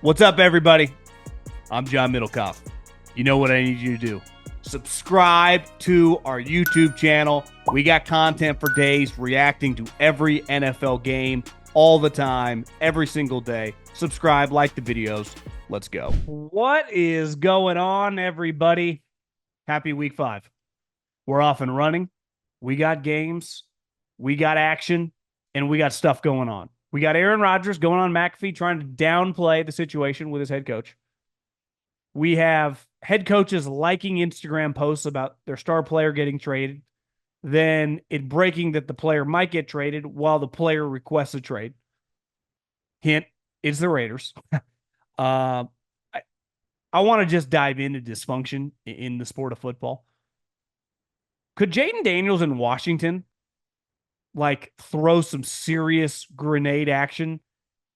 What's up, everybody? I'm John Middlekauff. You know what I need you to do. Subscribe to our YouTube channel. We got content for days reacting to every NFL game all the time, every single day. Subscribe, like the videos. Let's go. What is going on, everybody? Happy week 5. We're off and running. We got games. We got action. And we got stuff going on. We got Aaron Rodgers going on McAfee trying to downplay the situation with his head coach. We have head coaches liking Instagram posts about their star player getting traded, then it breaking that the player might get traded while the player requests a trade. Hint, it's the Raiders. I want to just dive into dysfunction in the sport of football. Could Jaden Daniels in Washington throw some serious grenade action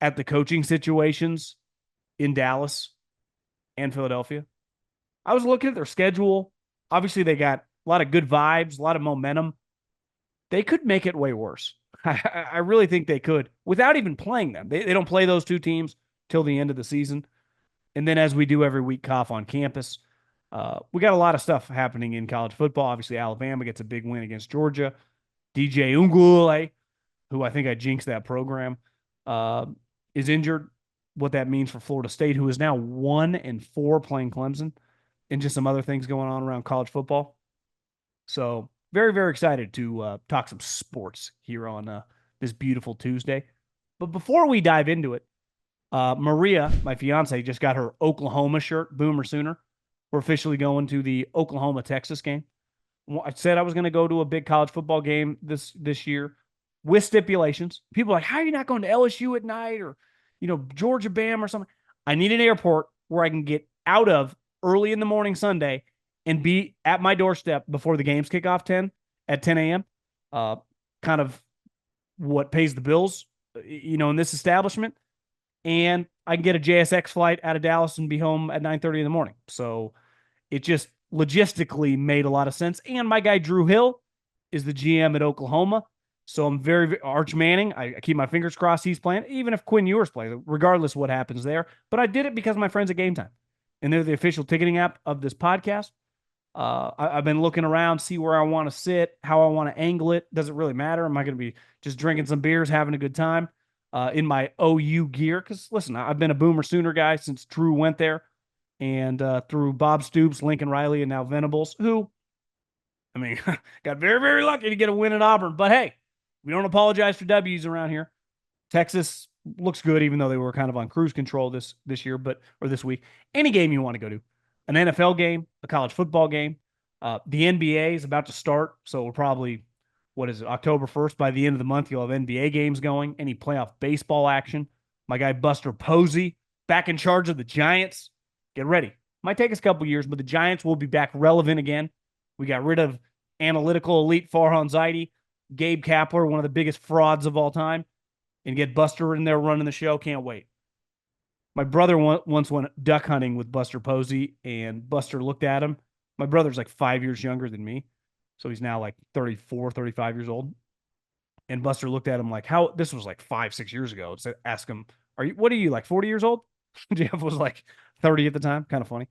at the coaching situations in Dallas and Philadelphia? I was looking at their schedule. Obviously, they got a lot of good vibes, a lot of momentum. They could make it way worse. I really think they could without even playing them. They don't play those two teams till the end of the season. And then as we do every week, Kauff on campus. We got a lot of stuff happening in college football. Obviously, Alabama gets a big win against Georgia. DJ Uiagalelei, who I think I jinxed that program, is injured. What that means for Florida State, who is now 1-4 playing Clemson, and just some other things going on around college football. So very, very excited to talk some sports here on this beautiful Tuesday. But before we dive into it, Maria, my fiance, just got her Oklahoma shirt, Boomer Sooner. We're officially going to the Oklahoma-Texas game. I said I was going to go to a big college football game this year with stipulations. People are like, how are you not going to LSU at night or, Georgia Bam or something? I need an airport where I can get out of early in the morning Sunday and be at my doorstep before the games kick off at 10 a.m. Kind of what pays the bills, in this establishment. And I can get a JSX flight out of Dallas and be home at 9:30 in the morning. So it just logistically made a lot of sense. And my guy Drew Hill is the GM at Oklahoma. So I'm very Arch Manning. I keep my fingers crossed he's playing, even if Quinn Ewers plays, regardless of what happens there. But I did it because my friends at Gametime, and they're the official ticketing app of this podcast. I've been looking around, see where I want to sit, how I want to angle it. Doesn't really matter. Am I going to be just drinking some beers, having a good time in my OU gear? Because listen, I've been a Boomer Sooner guy since Drew went there. And through Bob Stoops, Lincoln Riley, and now Venables, who, got very, very lucky to get a win at Auburn. But hey, we don't apologize for W's around here. Texas looks good, even though they were kind of on cruise control this year, or this week. Any game you want to go to, an NFL game, a college football game. The NBA is about to start, so we're probably, October 1st? By the end of the month, you'll have NBA games going. Any playoff baseball action. My guy Buster Posey back in charge of the Giants. Get ready. Might take us a couple years, but the Giants will be back relevant again. We got rid of analytical elite Farhan Zaidi, Gabe Kapler, one of the biggest frauds of all time, and get Buster in there running the show. Can't wait. My brother once went duck hunting with Buster Posey, and Buster looked at him. My brother's 5 years younger than me, so he's now 34, 35 years old. And Buster looked at him how this was 5-6 years ago. So ask him, what are you 40 years old? Jeff was 30 at the time. Kind of funny.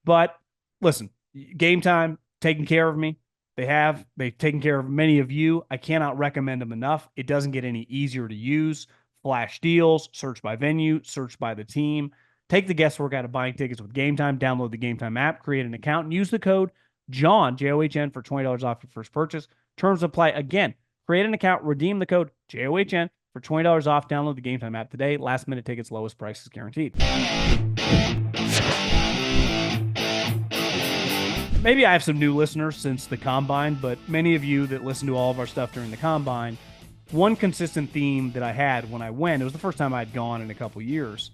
But listen, Gametime taking care of me. They've taken care of many of you. I cannot recommend them enough. It doesn't get any easier to use. Flash deals, search by venue, search by the team. Take the guesswork out of buying tickets with Gametime. Download the Gametime app, create an account, and use the code JOHN, JOHN, for $20 off your first purchase. Terms apply. Again, create an account, redeem the code JOHN for $20 off. Download the Gametime app today. Last minute tickets, lowest prices guaranteed. Maybe I have some new listeners since the Combine, but many of you that listen to all of our stuff during the Combine, one consistent theme that I had when I went, it was the first time I'd gone in a couple years,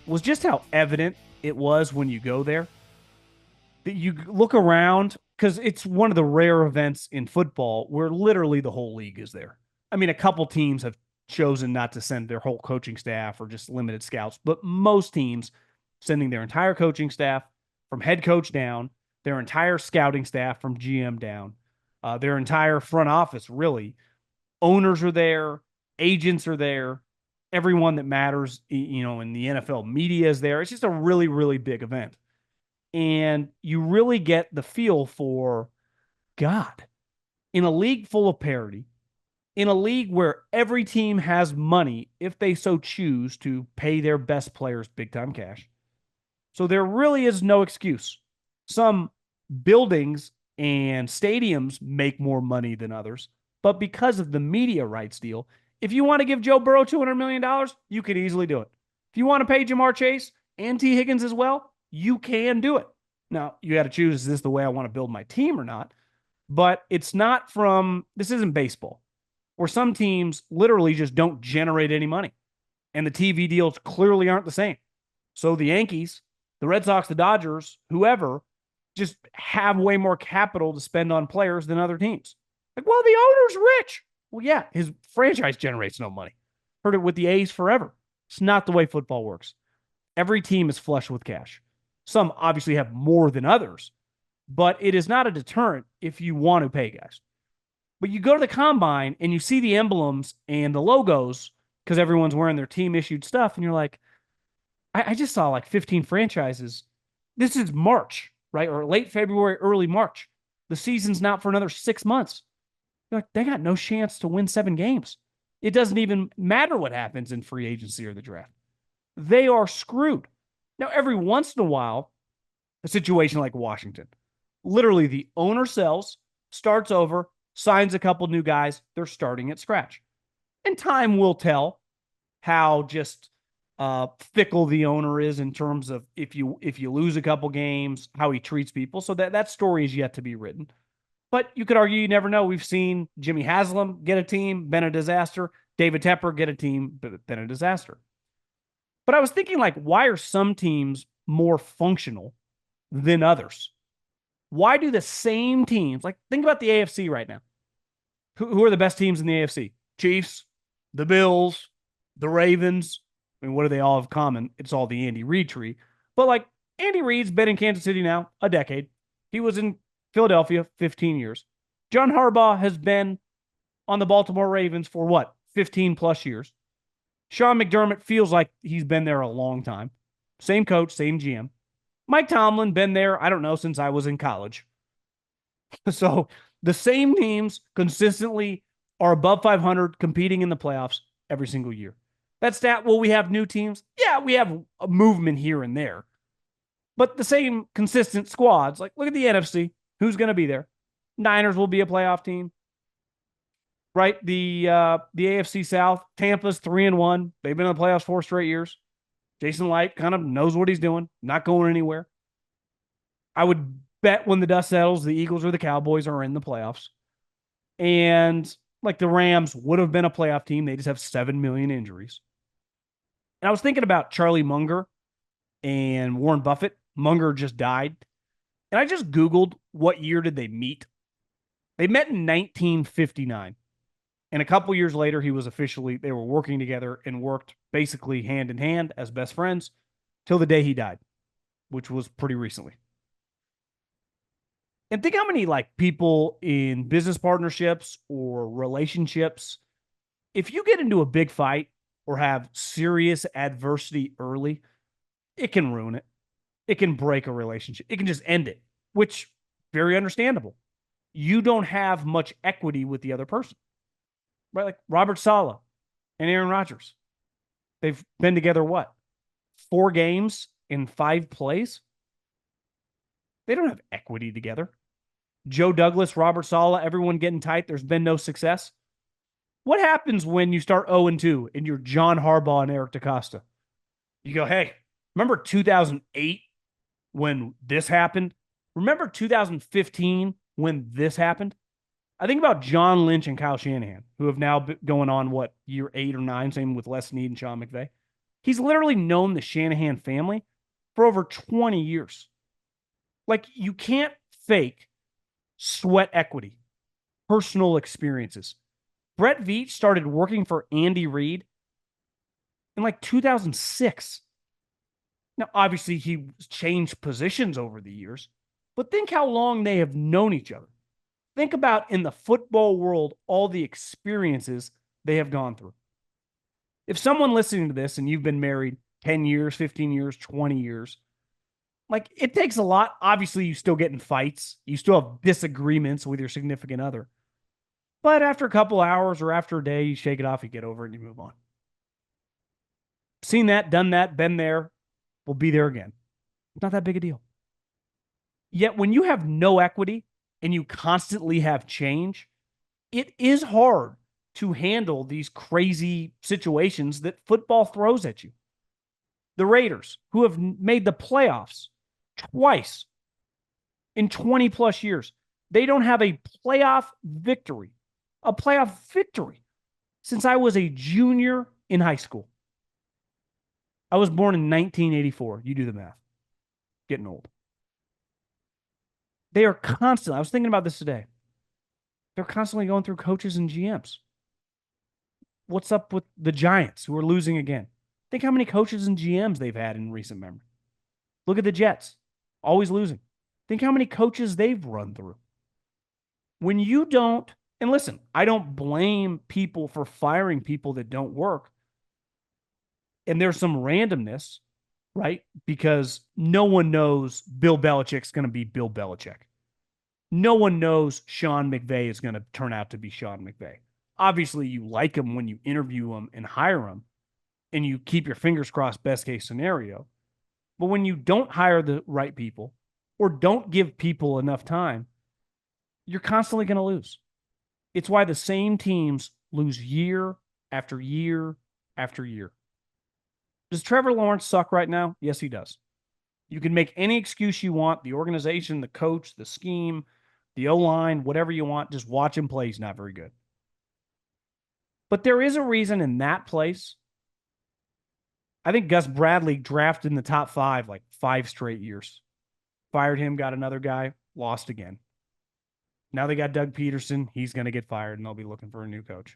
was just how evident it was when you go there. That you look around, because it's one of the rare events in football where literally the whole league is there. A couple teams have chosen not to send their whole coaching staff or just limited scouts, but most teams sending their entire coaching staff from head coach down, their entire scouting staff from GM down, their entire front office, really. Owners are there, agents are there, everyone that matters, in the NFL media is there. It's just a really, really big event. And you really get the feel for, God, in a league full of parity, in a league where every team has money if they so choose to pay their best players big time cash. So there really is no excuse. Some buildings and stadiums make more money than others, but because of the media rights deal, if you want to give Joe Burrow $200 million, you can easily do it. If you want to pay Jamar Chase and T. Higgins as well, you can do it. Now, you got to choose, is this the way I want to build my team or not? But it's not this isn't baseball, where some teams literally just don't generate any money. And the TV deals clearly aren't the same. So the Yankees, the Red Sox, the Dodgers, whoever, just have way more capital to spend on players than other teams. Like, well, the owner's rich. Well, yeah, his franchise generates no money. Heard it with the A's forever. It's not the way football works. Every team is flush with cash. Some obviously have more than others, but it is not a deterrent if you want to pay guys. But you go to the combine and you see the emblems and the logos because everyone's wearing their team issued stuff. And you're like, I just saw like 15 franchises. This is March, right? Or late February, early March. The season's not for another 6 months. You're like, they got no chance to win 7 games. It doesn't even matter what happens in free agency or the draft. They are screwed. Now, every once in a while, a situation like Washington, literally the owner sells, starts over, signs a couple new guys. They're starting at scratch. And time will tell how just fickle the owner is in terms of if you lose a couple games, how he treats people. So that story is yet to be written. But you could argue you never know. We've seen Jimmy Haslam get a team, been a disaster. David Tepper get a team, been a disaster. But I was thinking, like, why are some teams more functional than others? Why do the same teams, like, think about the AFC right now. Who are the best teams in the AFC? Chiefs, the Bills, the Ravens. I mean, what do they all have common? It's all the Andy Reid tree. But, like, Andy Reid's been in Kansas City now a decade. He was in Philadelphia 15 years. John Harbaugh has been on the Baltimore Ravens for what? 15 plus years. Sean McDermott feels like he's been there a long time. Same coach, same GM. Mike Tomlin been there, I don't know, since I was in college. So the same teams consistently are above 500 competing in the playoffs every single year. That stat, will we have new teams? Yeah, we have a movement here and there. But the same consistent squads, like look at the NFC. Who's going to be there? Niners will be a playoff team. Right? The AFC South, Tampa's 3-1. They've been in the playoffs 4 straight years. Jason Light kind of knows what he's doing, not going anywhere. I would bet when the dust settles, the Eagles or the Cowboys are in the playoffs. And like the Rams would have been a playoff team. They just have 7 million injuries. And I was thinking about Charlie Munger and Warren Buffett. Munger just died. And I just Googled what year did they meet. They met in 1959. And a couple years later, they were working together and worked basically hand in hand as best friends till the day he died, which was pretty recently. And think how many like people in business partnerships or relationships, if you get into a big fight or have serious adversity early, it can ruin it. It can break a relationship. It can just end it, which very understandable. You don't have much equity with the other person. Right? Like Robert Saleh and Aaron Rodgers. They've been together, what? 4 games in 5 plays? They don't have equity together. Joe Douglas, Robert Saleh, everyone getting tight. There's been no success. What happens when you start 0-2 and you're John Harbaugh and Eric DeCosta? You go, hey, remember 2008 when this happened? Remember 2015 when this happened? I think about John Lynch and Kyle Shanahan, who have now been going on, year 8 or 9, same with Les Snead and Sean McVay. He's literally known the Shanahan family for over 20 years. Like, you can't fake sweat equity, personal experiences. Brett Veach started working for Andy Reid in like 2006. Now, obviously, he changed positions over the years, but think how long they have known each other. Think about in the football world, all the experiences they have gone through. If someone listening to this and you've been married 10 years, 15 years, 20 years, like it takes a lot. Obviously, you still get in fights. You still have disagreements with your significant other. But after a couple hours or after a day, you shake it off, you get over it, and you move on. Seen that, done that, been there, we'll be there again. It's not that big a deal. Yet when you have no equity and you constantly have change, it is hard to handle these crazy situations that football throws at you. The Raiders, who have made the playoffs twice in 20 plus years, they don't have a playoff victory since I was a junior in high school. I was born in 1984. You do the math. Getting old. They are constantly, I was thinking about this today. They're constantly going through coaches and GMs. What's up with the Giants who are losing again? Think how many coaches and GMs they've had in recent memory. Look at the Jets, always losing. Think how many coaches they've run through. When you don't, and listen, I don't blame people for firing people that don't work. And there's some randomness, right? Because no one knows Bill Belichick's going to be Bill Belichick. No one knows Sean McVay is going to turn out to be Sean McVay. Obviously, you like him when you interview him and hire him, and you keep your fingers crossed, best case scenario. But when you don't hire the right people or don't give people enough time, you're constantly going to lose. It's why the same teams lose year after year after year. Does Trevor Lawrence suck right now? Yes, he does. You can make any excuse you want, the organization, the coach, the scheme, the O-line, whatever you want. Just watch him play. He's not very good. But there is a reason in that place. I think Gus Bradley drafted in the top 5 like 5 straight years. Fired him, got another guy, lost again. Now they got Doug Peterson. He's going to get fired, and they'll be looking for a new coach.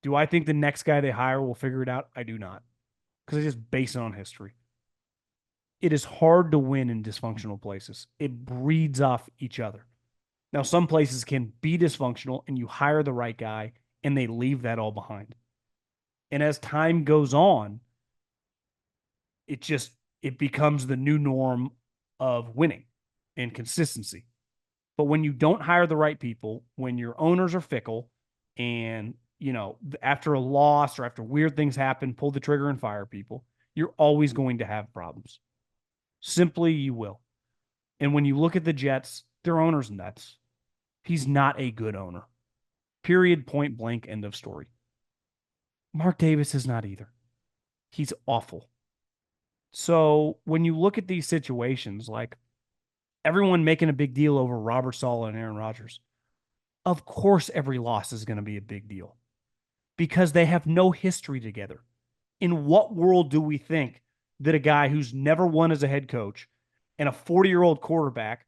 Do I think the next guy they hire will figure it out? I do not. Because I just base it on history. It is hard to win in dysfunctional places. It breeds off each other. Now, some places can be dysfunctional, and you hire the right guy, and they leave that all behind. And as time goes on, it becomes the new norm of winning and consistency. But when you don't hire the right people, when your owners are fickle and, after a loss or after weird things happen, pull the trigger and fire people, you're always going to have problems. Simply, you will. And when you look at the Jets, their owner's nuts. He's not a good owner. Period, point blank, end of story. Mark Davis is not either. He's awful. So when you look at these situations, like everyone making a big deal over Robert Saleh and Aaron Rodgers, of course every loss is going to be a big deal because they have no history together. In what world do we think that a guy who's never won as a head coach and a 40-year-old quarterback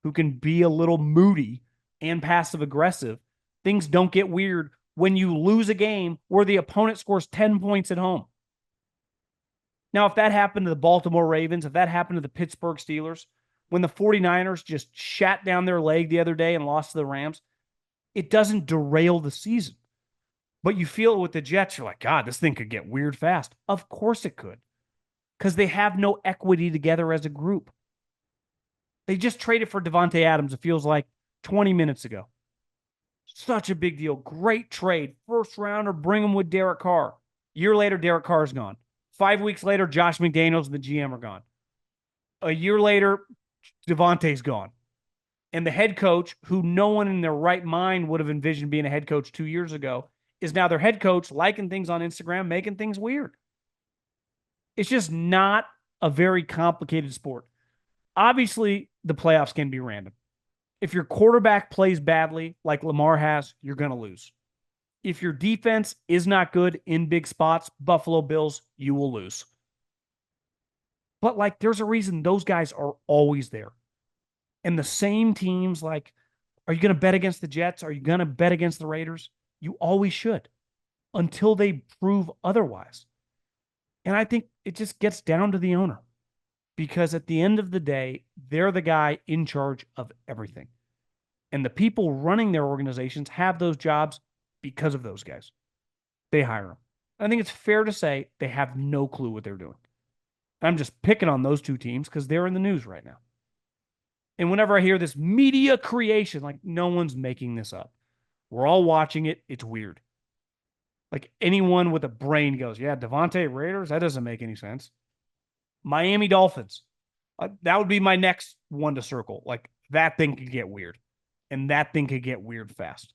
who can be a little moody and passive-aggressive, things don't get weird when you lose a game where the opponent scores 10 points at home? Now, if that happened to the Baltimore Ravens, if that happened to the Pittsburgh Steelers, when the 49ers just shat down their leg the other day and lost to the Rams, it doesn't derail the season. But you feel it with the Jets. You're like, God, this thing could get weird fast. Of course it could, because they have no equity together as a group. They just traded for Davante Adams, it feels like 20 minutes ago. Such a big deal. Great trade. First rounder, bring him with Derek Carr. Year later, Derek Carr's gone. 5 weeks later, Josh McDaniels and the GM are gone. A year later, Davante's gone. And the head coach, who no one in their right mind would have envisioned being a head coach 2 years ago, is now their head coach, liking things on Instagram, making things weird. It's just not a very complicated sport. Obviously, the playoffs can be random. If your quarterback plays badly, like Lamar has, you're going to lose. If your defense is not good in big spots, Buffalo Bills, you will lose. But there's a reason those guys are always there. And the same teams, are you going to bet against the Jets? Are you going to bet against the Raiders? You always should, until they prove otherwise. And I think it just gets down to the owner, because at the end of the day, they're the guy in charge of everything. And the people running their organizations have those jobs because of those guys. They hire them. I think it's fair to say they have no clue what they're doing. I'm just picking on those two teams because they're in the news right now. And whenever I hear this media creation, like no one's making this up. We're all watching it. It's weird. Like anyone with a brain goes, yeah, Davante Raiders, that doesn't make any sense. Miami Dolphins, that would be my next one to circle. Like that thing could get weird, and that thing could get weird fast.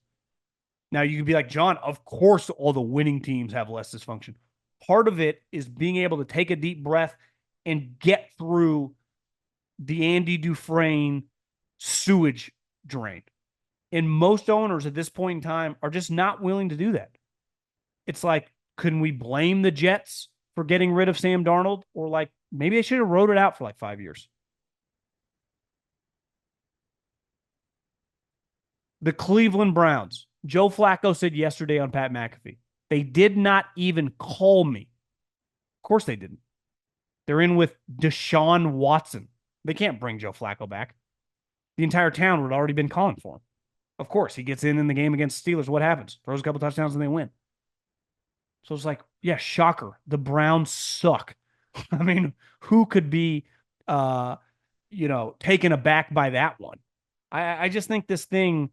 Now you could be like, John, of course all the winning teams have less dysfunction. Part of it is being able to take a deep breath and get through the Andy Dufresne sewage drain. And most owners at this point in time are just not willing to do that. It's like, couldn't we blame the Jets for getting rid of Sam Darnold? Or like, maybe they should have rode it out for like 5 years. The Cleveland Browns. Joe Flacco said yesterday on Pat McAfee, they did not even call me. Of course they didn't. They're in with Deshaun Watson. They can't bring Joe Flacco back. The entire town would have already been calling for him. Of course, he gets in the game against Steelers. What happens? Throws a couple touchdowns and they win. So it's like, yeah, shocker. The Browns suck. I mean, who could be, taken aback by that one? I just think this thing,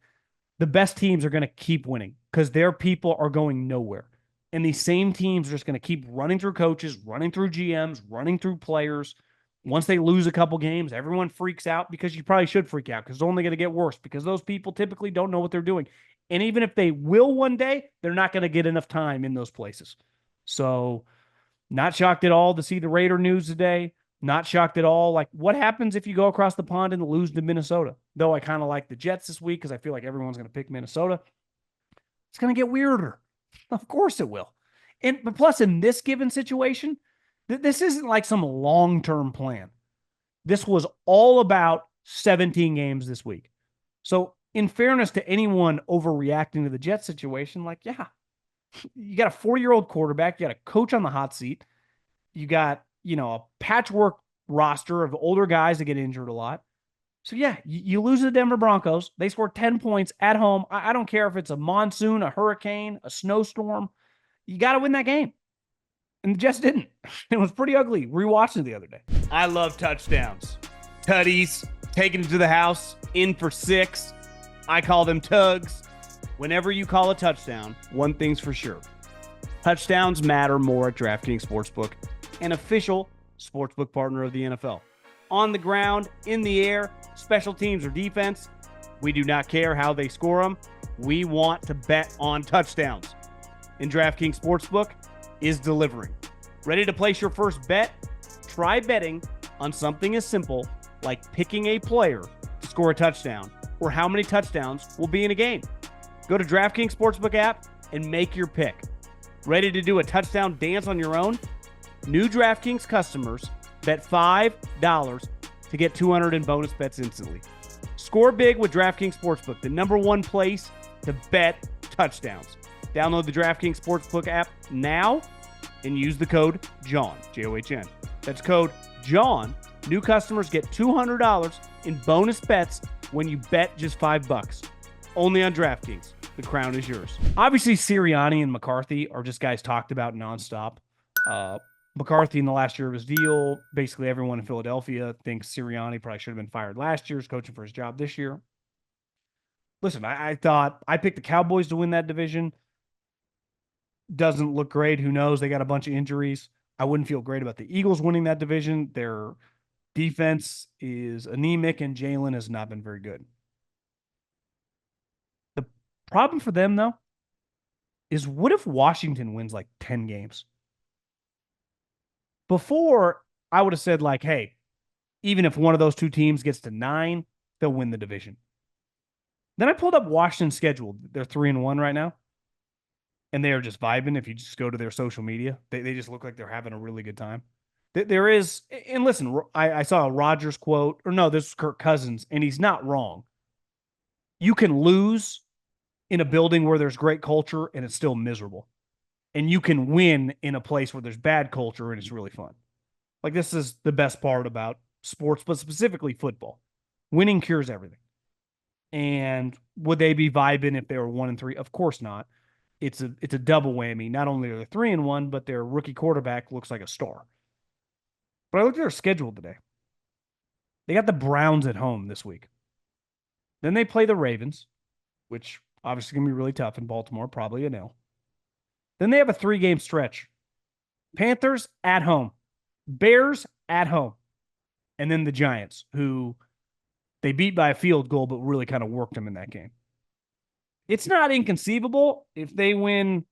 the best teams are going to keep winning because their people are going nowhere. And these same teams are just going to keep running through coaches, running through GMs, running through players. Once they lose a couple games, everyone freaks out because you probably should freak out because it's only going to get worse because those people typically don't know what they're doing. And even if they will one day, they're not going to get enough time in those places. So, not shocked at all to see the Raider news today. Not shocked at all. Like, what happens if you go across the pond and lose to Minnesota? Though I kind of like the Jets this week because I feel like everyone's going to pick Minnesota. It's going to get weirder. Of course it will. But plus, in this given situation, this isn't like some long-term plan. This was all about 17 games this week. So, in fairness to anyone overreacting to the Jets situation, like, yeah, you got a 4-year-old quarterback, you got a coach on the hot seat, you got, a patchwork roster of older guys that get injured a lot. So, yeah, you lose to the Denver Broncos. They scored 10 points at home. I don't care if it's a monsoon, a hurricane, a snowstorm. You got to win that game. And the Jets didn't. It was pretty ugly. Rewatching it the other day. I love touchdowns. Tutties, taking it to the house, in for 6. I call them tugs. Whenever you call a touchdown, one thing's for sure. Touchdowns matter more at DraftKings Sportsbook, an official sportsbook partner of the NFL. On the ground, in the air, special teams or defense, we do not care how they score them. We want to bet on touchdowns. And DraftKings Sportsbook is delivering. Ready to place your first bet? Try betting on something as simple like picking a player to score a touchdown or how many touchdowns will be in a game. Go to DraftKings Sportsbook app and make your pick. Ready to do a touchdown dance on your own? New DraftKings customers bet $5 to get $200 in bonus bets instantly. Score big with DraftKings Sportsbook, the #1 place to bet touchdowns. Download the DraftKings Sportsbook app now and use the code JOHN, J-O-H-N. That's code JOHN. New customers get $200 in bonus bets when you bet just $5. Only on DraftKings. The crown is yours. Obviously, Sirianni and McCarthy are just guys talked about nonstop. McCarthy in the last year of his deal, basically everyone in Philadelphia thinks Sirianni probably should have been fired last year. He's coaching for his job this year. Listen, I thought I picked the Cowboys to win that division. Doesn't look great. Who knows? They got a bunch of injuries. I wouldn't feel great about the Eagles winning that division. Their defense is anemic, and Jalen has not been very good. The problem for them, though, is what if Washington wins like 10 games? Before, I would have said, like, hey, even if one of those two teams gets to 9, they'll win the division. Then I pulled up Washington's schedule. They're 3-1 right now. And they are just vibing. If you just go to their social media, they just look like they're having a really good time. There is, and listen, I saw a Rodgers quote, or no, this is Kirk Cousins, and he's not wrong. You can lose in a building where there's great culture and it's still miserable. And you can win in a place where there's bad culture and it's really fun. Like, this is the best part about sports, but specifically football. Winning cures everything. And would they be vibing if they were 1-3? Of course not. it's a double whammy. Not only are they 3-1, but their rookie quarterback looks like a star. But I looked at their schedule today. They got the Browns at home this week. Then they play the Ravens, which obviously going to be really tough in Baltimore, probably a nil. Then they have a 3-game stretch. Panthers at home, Bears at home, and then the Giants, who they beat by a field goal, but really kind of worked them in that game. It's not inconceivable if they win.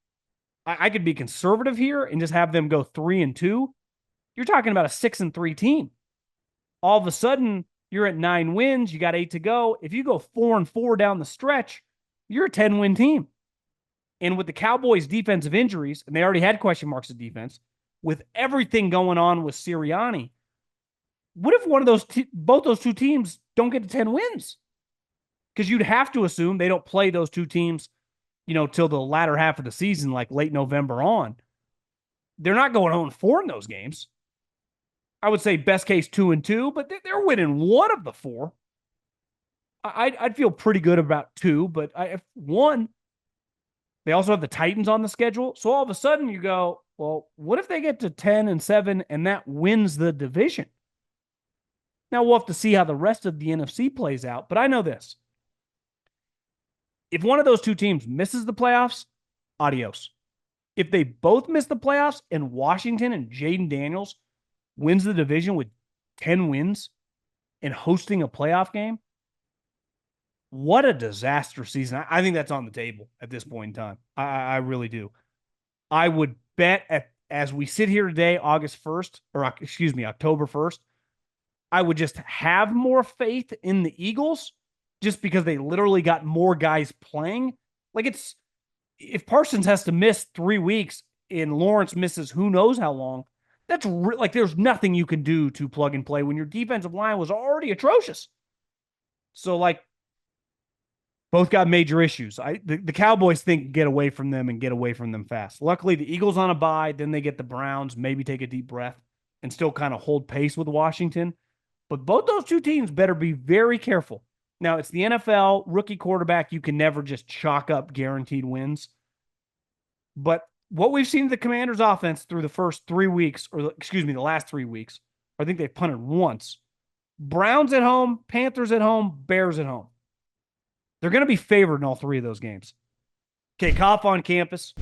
I could be conservative here and just have them go 3-2. You're talking about a 6-3 team. All of a sudden, you're at 9 wins. You got 8 to go. If you go 4-4 down the stretch, you're a 10-win team. And with the Cowboys' defensive injuries, and they already had question marks at defense, with everything going on with Sirianni, what if one of those, both those two teams don't get to 10 wins? Because you'd have to assume they don't play those two teams, till the latter half of the season, like late November on. They're not going 0-4 in those games. I would say best case 2-2, but they're winning one of the 4. I'd feel pretty good about 2, but if 1, they also have the Titans on the schedule. So all of a sudden you go, well, what if they get to 10-7 and that wins the division? Now we'll have to see how the rest of the NFC plays out, but I know this. If one of those two teams misses the playoffs, adios. If they both miss the playoffs and Washington and Jaden Daniels wins the division with 10 wins and hosting a playoff game, what a disaster season. I think that's on the table at this point in time. I really do. I would bet as we sit here today, October 1st, I would just have more faith in the Eagles just because they literally got more guys playing. Like if Parsons has to miss 3 weeks and Lawrence misses who knows how long, that's like there's nothing you can do to plug and play when your defensive line was already atrocious. So both got major issues. The Cowboys think get away from them and get away from them fast. Luckily, the Eagles on a bye, then they get the Browns, maybe take a deep breath and still kind of hold pace with Washington. But both those two teams better be very careful. Now, it's the NFL, rookie quarterback. You can never just chalk up guaranteed wins. But what we've seen the Commanders' offense through the first 3 weeks, the last 3 weeks, I think they've punted once. Browns at home, Panthers at home, Bears at home. They're going to be favored in all 3 of those games. Okay, Kauff on campus.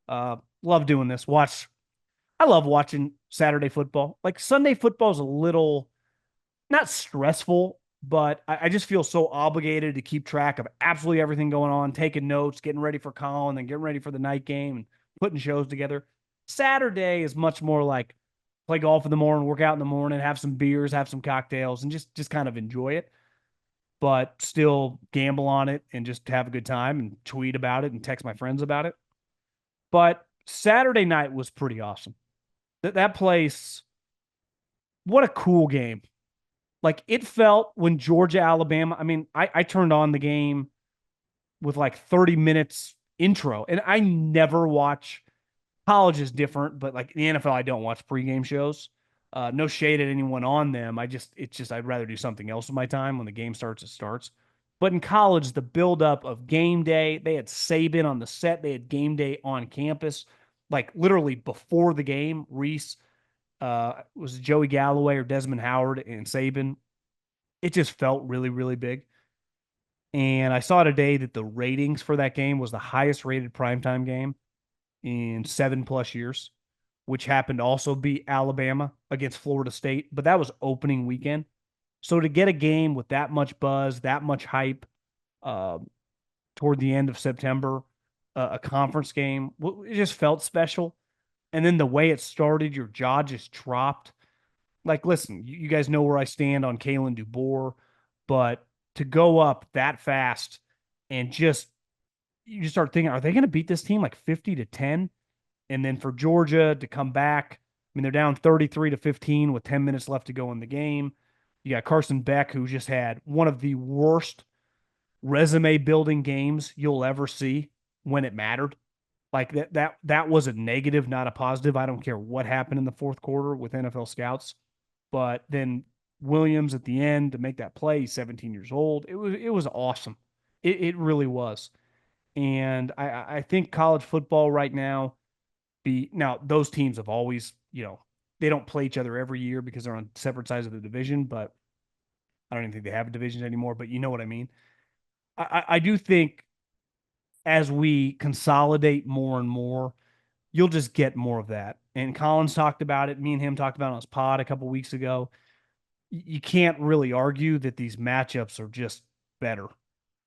Love doing this. I love watching Saturday football. Like Sunday football is a little, not stressful, but I just feel so obligated to keep track of absolutely everything going on, taking notes, getting ready for Colin, then getting ready for the night game and putting shows together. Saturday is much more like play golf in the morning, work out in the morning, have some beers, have some cocktails, and just kind of enjoy it. But still gamble on it and just have a good time and tweet about it and text my friends about it. But Saturday night was pretty awesome. That place, what a cool game. Like it felt when Georgia, Alabama, I turned on the game with like 30 minutes intro and I never watch, college is different, but like in the NFL, I don't watch pregame shows. No shade at anyone on them. I'd rather do something else with my time. When the game starts, it starts. But in college, the buildup of game day, they had Saban on the set. They had game day on campus. Like literally before the game, Reese, was Joey Galloway or Desmond Howard and Saban. It just felt really, really big. And I saw today that the ratings for that game was the highest rated primetime game in 7+ years, which happened to also be Alabama against Florida State. But that was opening weekend. So to get a game with that much buzz, that much hype toward the end of September, a conference game, it just felt special. And then the way it started, your jaw just dropped. Like, listen, you guys know where I stand on Kalen DuBois, but to go up that fast and you just start thinking, are they going to beat this team like 50-10? And then for Georgia to come back, they're down 33-15 with 10 minutes left to go in the game. You got Carson Beck, who just had one of the worst resume building games you'll ever see when it mattered. Like that was a negative, not a positive. I don't care what happened in the fourth quarter with NFL scouts. But then Williams at the end to make that play, he's 17 years old. It was awesome. It really was. And I think college football right now, now those teams have always, they don't play each other every year because they're on separate sides of the division, but I don't even think they have divisions anymore, but you know what I mean. I do think as we consolidate more and more, you'll just get more of that. And Collins talked about it. Me and him talked about it on his pod a couple weeks ago. You can't really argue that these matchups are just better.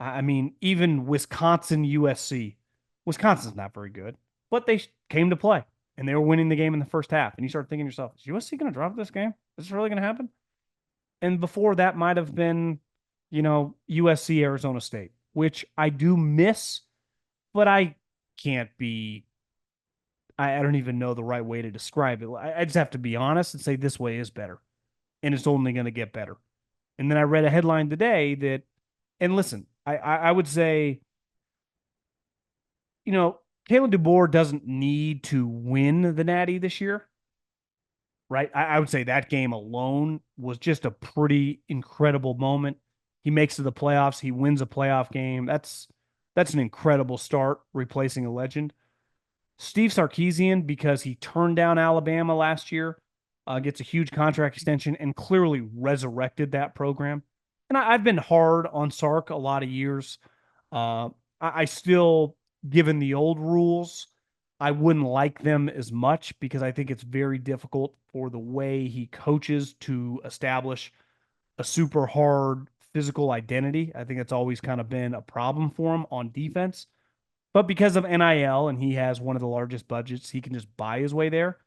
I mean, even Wisconsin USC. Wisconsin's not very good, but they came to play and they were winning the game in the first half. And you start thinking to yourself, is USC going to drop this game? Is this really going to happen? And before that might have been, USC Arizona State, which I do miss, but I can't be. I don't even know the right way to describe it. I just have to be honest and say this way is better, and it's only going to get better. And then I read a headline today that, and listen, I would say, Kalen DeBoer doesn't need to win the Natty this year, right? I would say that game alone was just a pretty incredible moment. He makes it to the playoffs. He wins a playoff game. That's an incredible start, replacing a legend. Steve Sarkisian, because he turned down Alabama last year, gets a huge contract extension and clearly resurrected that program. And I've been hard on Sark a lot of years. I still, given the old rules, I wouldn't like them as much because I think it's very difficult for the way he coaches to establish a super hard physical identity. I think it's always kind of been a problem for him on defense. But because of NIL and he has one of the largest budgets, he can just buy his way there.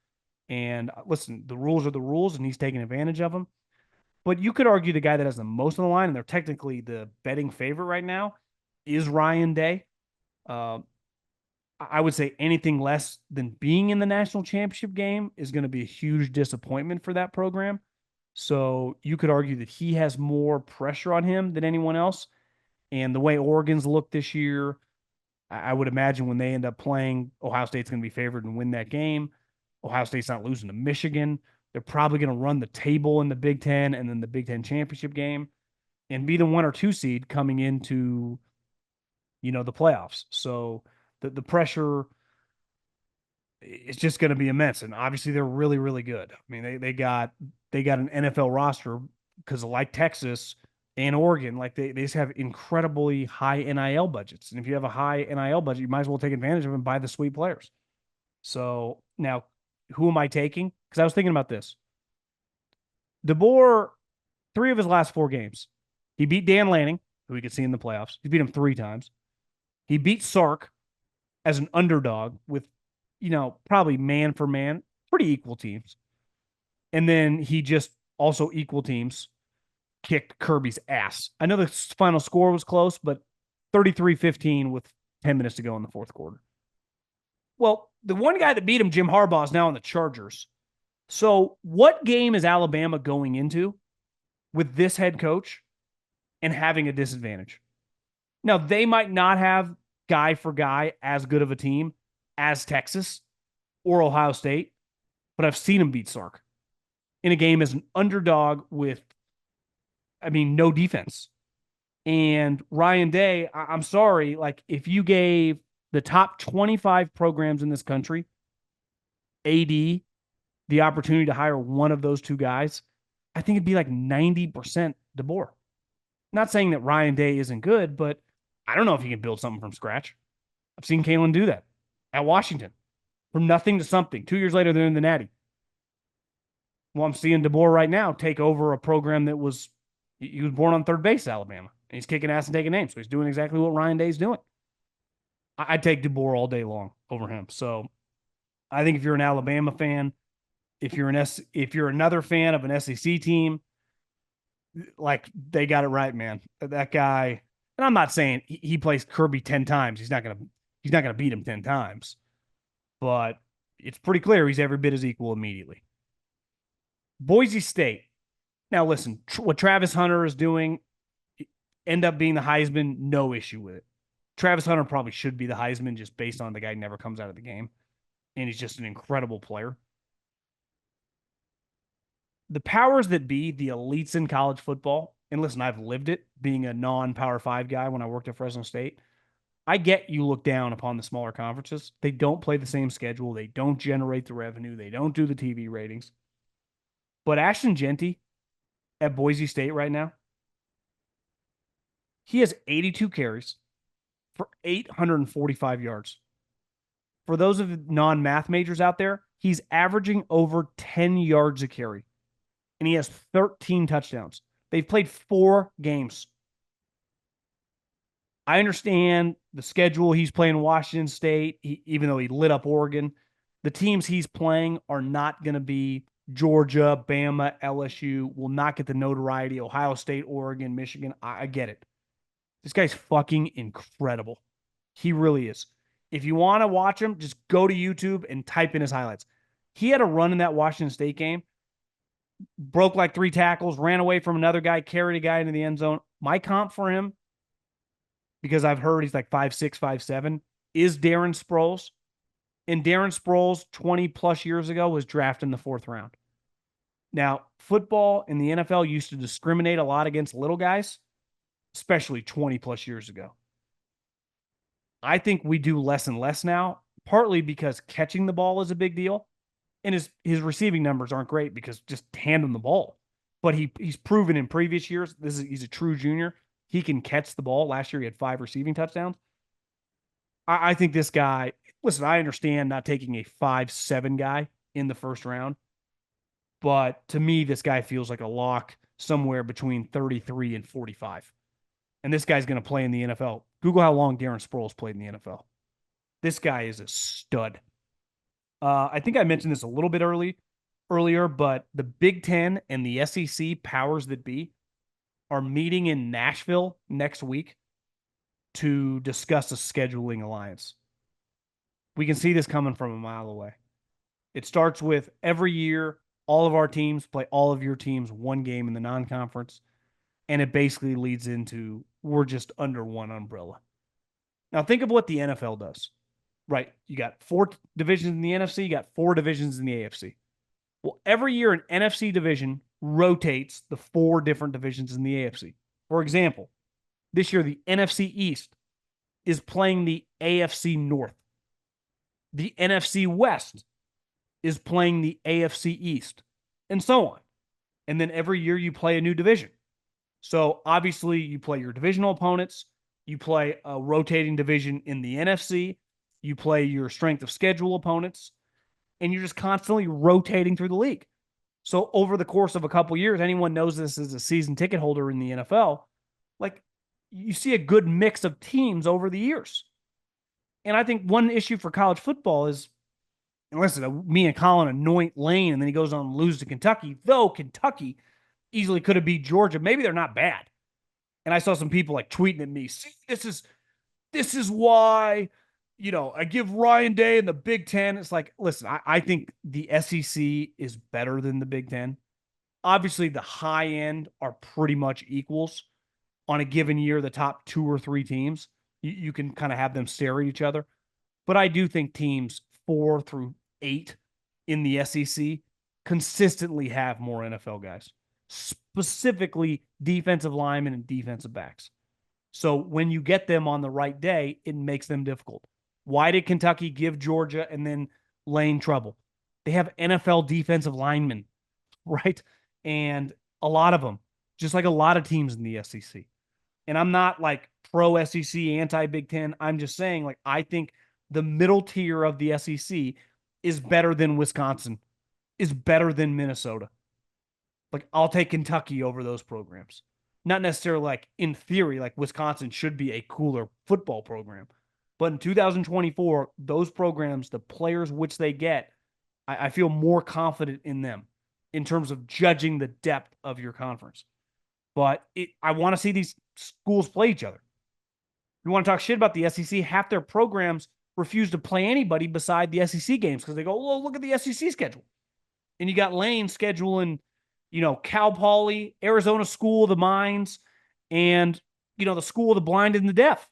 And listen, the rules are the rules, and he's taking advantage of them. But you could argue the guy that has the most on the line, and they're technically the betting favorite right now, is Ryan Day. Uh, I would say anything less than being in the national championship game is going to be a huge disappointment for that program. So you could argue that he has more pressure on him than anyone else. And the way Oregon's looked this year, I would imagine when they end up playing, Ohio State's going to be favored and win that game. Ohio State's not losing to Michigan. They're probably going to run the table in the Big Ten and then the Big Ten championship game and be the 1 or 2 seed coming into, the playoffs. So the pressure is just going to be immense. And obviously they're really, really good. I mean, they got an NFL roster because like Texas and Oregon, like they just have incredibly high NIL budgets. And if you have a high NIL budget, you might as well take advantage of them and buy the sweet players. So now, who am I taking? Because I was thinking about this. DeBoer, 3 of his last 4 games, he beat Dan Lanning, who we could see in the playoffs. He beat him 3 times. He beat Sark as an underdog with, probably man for man, pretty equal teams. And then he just also equal teams kicked Kirby's ass. I know the final score was close, but 33-15 with 10 minutes to go in the fourth quarter. Well, the one guy that beat him, Jim Harbaugh, is now on the Chargers. So what game is Alabama going into with this head coach and having a disadvantage? Now, they might not have guy for guy as good of a team as Texas or Ohio State, but I've seen him beat Sark in a game as an underdog with, no defense. And Ryan Day, I'm sorry, like if you gave the top 25 programs in this country AD the opportunity to hire one of those 2 guys, I think it'd be like 90% DeBoer. Not saying that Ryan Day isn't good, but I don't know if he can build something from scratch. I've seen Kalen do that at Washington from nothing to something. 2 years later, they're in the Natty. Well, I'm seeing DeBoer right now take over a program that he was born on third base, Alabama, and he's kicking ass and taking names. So he's doing exactly what Ryan Day's doing. I'd take DeBoer all day long over him. So I think if you're an Alabama fan, if you're another fan of an SEC team, like they got it right, man. That guy, and I'm not saying he plays Kirby 10 times. He's not gonna beat him 10 times, but it's pretty clear he's every bit as equal immediately. Boise State. Now listen, what Travis Hunter is doing, end up being the Heisman, no issue with it. Travis Hunter probably should be the Heisman just based on the guy never comes out of the game, and he's just an incredible player. The powers that be, the elites in college football, and listen, I've lived it being a non-Power 5 guy when I worked at Fresno State. I get you look down upon the smaller conferences. They don't play the same schedule. They don't generate the revenue. They don't do the TV ratings. But Ashton Jeanty at Boise State right now, he has 82 carries for 845 yards. For those of non-math majors out there, he's averaging over 10 yards a carry. And he has 13 touchdowns. They've played 4 games. I understand the schedule. He's playing Washington State, even though he lit up Oregon. The teams he's playing are not going to be Georgia, Bama, LSU, will not get the notoriety, Ohio State, Oregon, Michigan. I get it. This guy's fucking incredible. He really is. If you want to watch him, just go to YouTube and type in his highlights. He had a run in that Washington State game, broke like 3 tackles, ran away from another guy, carried a guy into the end zone. My comp for him, because I've heard he's like 5'6", 5'7", is Darren Sproles. And Darren Sproles, 20-plus years ago, was drafted in the 4th round. Now, football in the NFL used to discriminate a lot against little guys, especially 20-plus years ago. I think we do less and less now, partly because catching the ball is a big deal, and his receiving numbers aren't great because just hand him the ball. But he's proven in previous years, he's a true junior. He can catch the ball. Last year, he had 5 receiving touchdowns. I think this guy, listen, I understand not taking a 5'7" guy in the first round, but to me, this guy feels like a lock somewhere between 33 and 45. And this guy's going to play in the NFL. Google how long Darren Sproles played in the NFL. This guy is a stud. I think I mentioned this a little bit earlier, but the Big Ten and the SEC powers that be are meeting in Nashville next week to discuss a scheduling alliance. We can see this coming from a mile away. It starts with every year, all of our teams play all of your teams one game in the non-conference, and it basically leads into we're just under one umbrella. Now think of what the NFL does, right? You got 4 divisions in the NFC, you got 4 divisions in the AFC. Well, every year an NFC division rotates the 4 different divisions in the AFC. For example, this year the NFC East is playing the AFC North. The NFC West is playing the AFC East, and so on. And then every year you play a new division. So obviously you play your divisional opponents, you play a rotating division in the NFC, you play your strength of schedule opponents, and you're just constantly rotating through the league. So over the course of a couple years, anyone knows this as a season ticket holder in the NFL, like you see a good mix of teams over the years. And I think one issue for college football is, and listen, me and Colin anoint Lane, and then he goes on and loses to Kentucky, though Kentucky easily could have beat Georgia. Maybe they're not bad. And I saw some people like tweeting at me, see, this is why, I give Ryan Day and the Big Ten. It's like, listen, I think the SEC is better than the Big Ten. Obviously, the high end are pretty much equals. On a given year, the top 2 or 3 teams, you can kind of have them stare at each other. But I do think teams 4 through 8 in the SEC consistently have more NFL guys, specifically defensive linemen and defensive backs. So when you get them on the right day, it makes them difficult. Why did Kentucky give Georgia and then Lane trouble? They have NFL defensive linemen, right? And a lot of them, just like a lot of teams in the SEC. And I'm not like pro SEC, anti Big Ten. I'm just saying, like, I think the middle tier of the SEC is better than Wisconsin, is better than Minnesota. Like, I'll take Kentucky over those programs. Not necessarily like in theory, like Wisconsin should be a cooler football program. But in 2024, those programs, the players which they get, I feel more confident in them in terms of judging the depth of your conference. But I want to see these schools play each other. You want to talk shit about the SEC, half their programs refuse to play anybody beside the SEC games because they go, well, look at the SEC schedule. And you got Lane scheduling, Cal Poly, Arizona School of the Mines, and, the School of the Blind and the Deaf.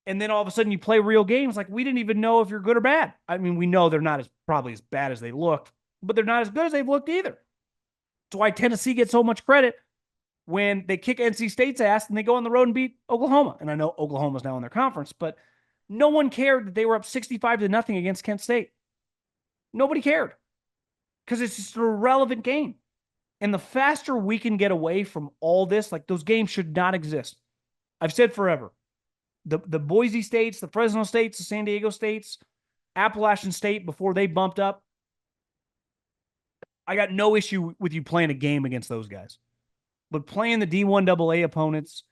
And then all of a sudden you play real games like we didn't even know if you're good or bad. I mean, we know they're not probably as bad as they looked, but they're not as good as they've looked either. That's why Tennessee gets so much credit when they kick NC State's ass and they go on the road and beat Oklahoma. And I know Oklahoma's now in their conference, but No one cared that they were up 65-0 against Kent State. Nobody cared because it's just an irrelevant game. And the faster we can get away from all this, like those games should not exist. I've said forever, the Boise States, the Fresno States, the San Diego States, Appalachian State, before they bumped up, I got no issue with you playing a game against those guys. But playing the D1AA opponents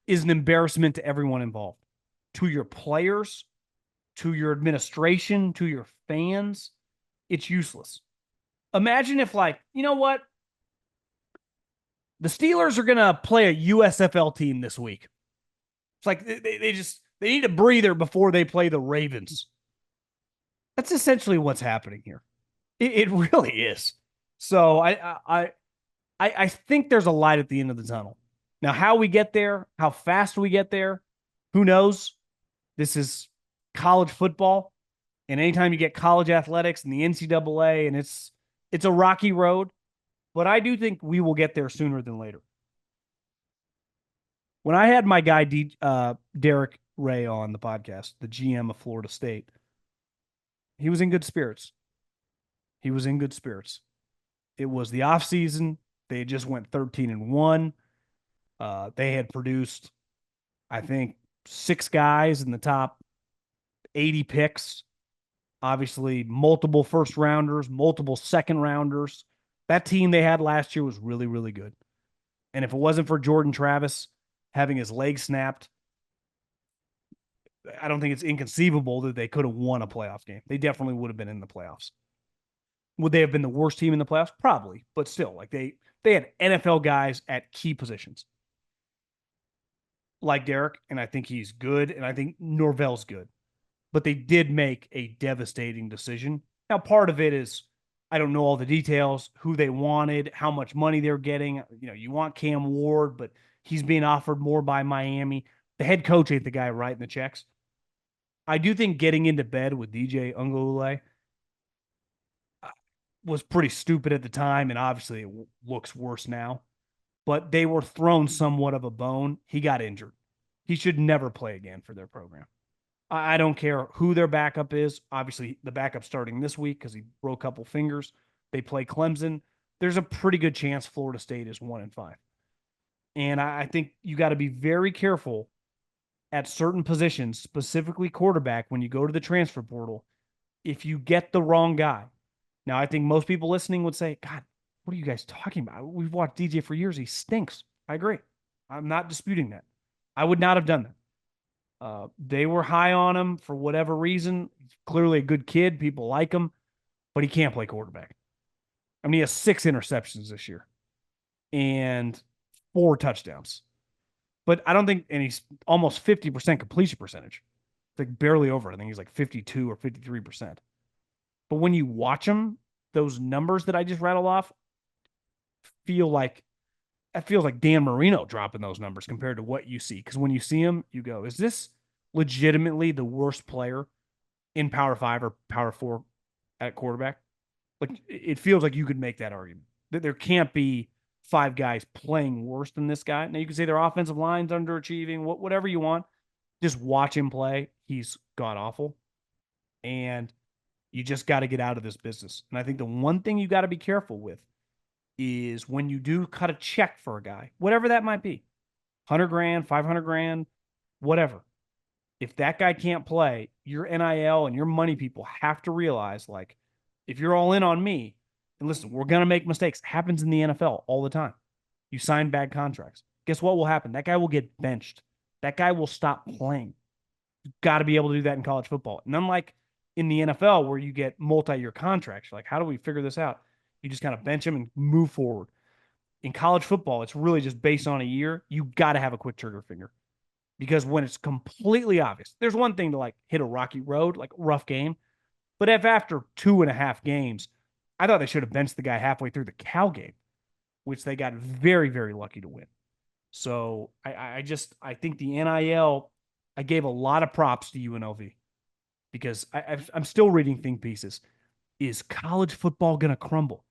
is an embarrassment to everyone involved, to your players, to your administration, to your fans. It's useless. Imagine if, like, you know what? The Steelers are going to play a USFL team this week. It's like they need a breather before they play the Ravens. That's essentially what's happening here. It really is. So I think there's a light at the end of the tunnel. Now, how we get there, how fast we get there, who knows? This is college football. And anytime you get college athletics and the NCAA, and it's a rocky road, but I do think we will get there sooner than later. When I had my guy Derek Ray on the podcast, the GM of Florida State, he was in good spirits. He was in good spirits. It was the offseason. They had just went 13-1. They had produced, I think, 6 guys in the top 80 picks. Obviously, multiple first rounders, multiple second rounders. That team they had last year was really, really good. And if it wasn't for Jordan Travis having his leg snapped, I don't think it's inconceivable that they could have won a playoff game. They definitely would have been in the playoffs. Would they have been the worst team in the playoffs? Probably, but still, like they had NFL guys at key positions. Like Derek, and I think he's good, and I think Norvell's good. But they did make a devastating decision. Now, part of it is I don't know all the details, who they wanted, how much money they're getting. You know, you want Cam Ward, but he's being offered more by Miami. The head coach ain't the guy writing the checks. I do think getting into bed with DJ Uiagalelei was pretty stupid at the time, and obviously it looks worse now. But they were thrown somewhat of a bone. He got injured. He should never play again for their program. I don't care who their backup is. Obviously, the backup starting this week because he broke a couple fingers. They play Clemson. There's a pretty good chance Florida State is 1-5. And I think you got to be very careful at certain positions, specifically quarterback, when you go to the transfer portal, if you get the wrong guy. Now, I think most people listening would say, God, what are you guys talking about? We've watched DJ for years. He stinks. I agree. I'm not disputing that. I would not have done that. They were high on him for whatever reason. He's clearly a good kid. People like him, but he can't play quarterback. I mean, he has 6 interceptions this year and 4 touchdowns. But I don't think, and he's almost 50% completion percentage. It's like barely over. I think he's like 52 or 53%. But when you watch him, those numbers that I just rattled off feels like Dan Marino dropping those numbers compared to what you see. Because when you see him, you go, is this legitimately the worst player in Power 5 or Power 4 at quarterback? Like, it feels like you could make that argument. That there can't be 5 guys playing worse than this guy. Now, you can say their offensive line's underachieving, whatever you want. Just watch him play. He's god-awful. And you just got to get out of this business. And I think the one thing you got to be careful with is when you do cut a check for a guy, whatever that might be, $100,000, $500,000, whatever. If that guy can't play, your NIL and your money people have to realize, like, if you're all in on me, and listen, we're going to make mistakes. It happens in the NFL all the time. You sign bad contracts. Guess what will happen? That guy will get benched. That guy will stop playing. You've got to be able to do that in college football. And unlike in the NFL where you get multi-year contracts, you're like, how do we figure this out? You just kind of bench them and move forward. In college football, it's really just based on a year. You got to have a quick trigger finger. Because when it's completely obvious, there's one thing to like hit a rocky road, like a rough game. But if after 2.5 games, I thought they should have benched the guy halfway through the Cal game, which they got very, very lucky to win. So I think the NIL, I gave a lot of props to UNLV because I'm still reading think pieces. Is college football going to crumble?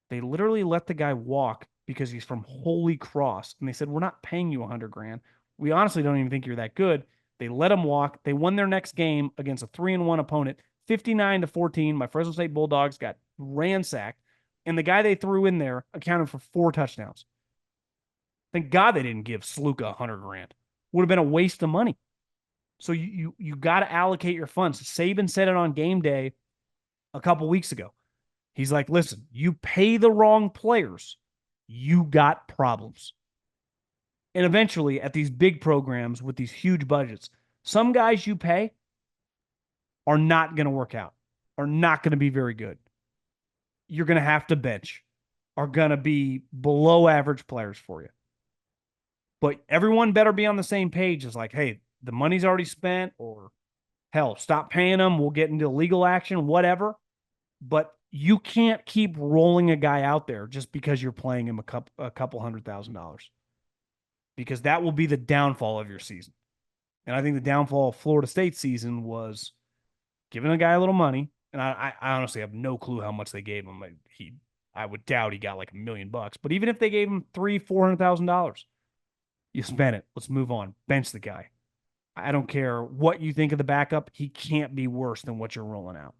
They literally let the guy walk because he's from Holy Cross. And they said, we're not paying you $100,000. We honestly don't even think you're that good. They let him walk. They won their next game against a 3-1 opponent, 59-14. My Fresno State Bulldogs got ransacked, and the guy they threw in there accounted for 4 touchdowns. Thank God they didn't give Sluka $100,000. Would have been a waste of money. So you got to allocate your funds. Saban said it on game day a couple weeks ago. He's like, listen, you pay the wrong players, you got problems. And eventually, at these big programs with these huge budgets, some guys you pay are not going to work out, are not going to be very good. You're going to have to bench, are going to be below average players for you. But everyone better be on the same page. It's like, hey, the money's already spent, or hell, stop paying them. We'll get into legal action, whatever. But you can't keep rolling a guy out there just because you're playing him a couple $100,000, because that will be the downfall of your season. And I think the downfall of Florida State's season was giving a guy a little money. And I honestly have no clue how much they gave him. I would doubt he got like $1 million. But even if they gave him $300,000-$400,000, you spent it. Let's move on. Bench the guy. I don't care what you think of the backup. He can't be worse than what you're rolling out.